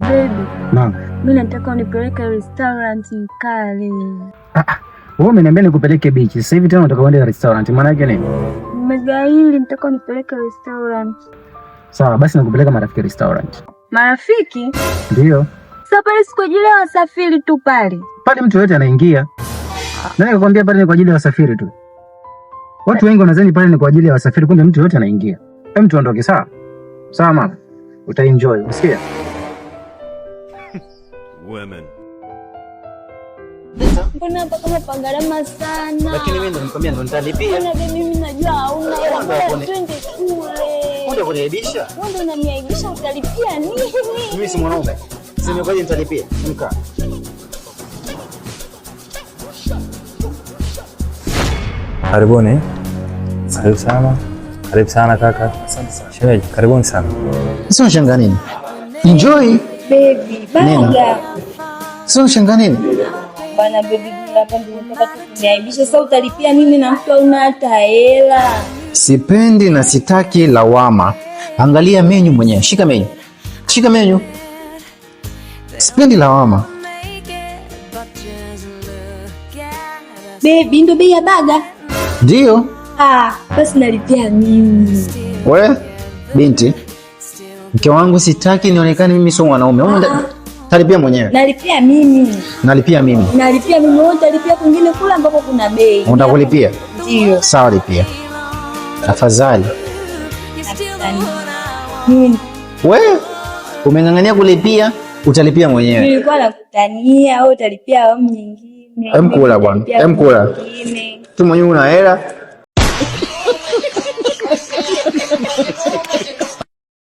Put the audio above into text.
Baby. Naam. Mimi nataka unipeleke restaurant kale. Wewe umeniambia nikupeleke beach. Sasa hivi tena unataka uende restaurant. Maana yake nini? Nimegaili, nataka unipeleke restaurant. Sawa, basi nakupeleka marafiki restaurant. Marafiki? Ndio. Sasa pale si kwa ajili ya wasafiri tu pale. Pale mtu yote anaingia. Nani kakwambia pale ni kwa ajili ya wasafiri tu? Watu wengi wanadhani pale ni kwa ajili ya wasafiri, kumbe mtu yote anaingia. Hem, tuondoke sawa? Sawa mama. Utaenjoy, usikia? Women. Mbona hapa kama pagarama sana? Lakini mimi ndo nikwambia ndo nitalipia. Mbona baby mimi najua hauna hela. Twende kule. Mbona kuniaibisha? Mbona unaniaibisha, utalipia nini? Mimi si mwanaume. Sema kwa nini nitalipia? Mka. Karibuni. Karibu sana. Karibu sana kaka. Asante sana. Shemeji, karibuni sana. Sio shanga nini? Enjoy. Baby, baga. Sio shanga nini? Bana baby, hapa ndio nataka kuniaibisha. Sasa utalipia nini na mtu una hata hela? Sipendi na sitaki lawama. Angalia menu mwenyewe. Shika menu. Shika menu. Sipendi lawama. Baby, ndio bei ya baga? Ndio. Basi nalipia mimi. Wewe binti, mke wangu sitaki nionekane mimi sio mwanaume. Talipia mwenyewe. Nalipia mimi. Nalipia mimi. Nalipia mimi, wewe utalipia kwingine kula ambapo kuna bei. Unataka kulipia? Ndio. Sawa, lipia. Afadhali. Mimi Wewe umeng'ang'ania kulipia, utalipia mwenyewe. nilikuwa nakutania, wewe utalipia awamu nyingine. Emkula bwana. Emkula. Tu mwenyewe una hela.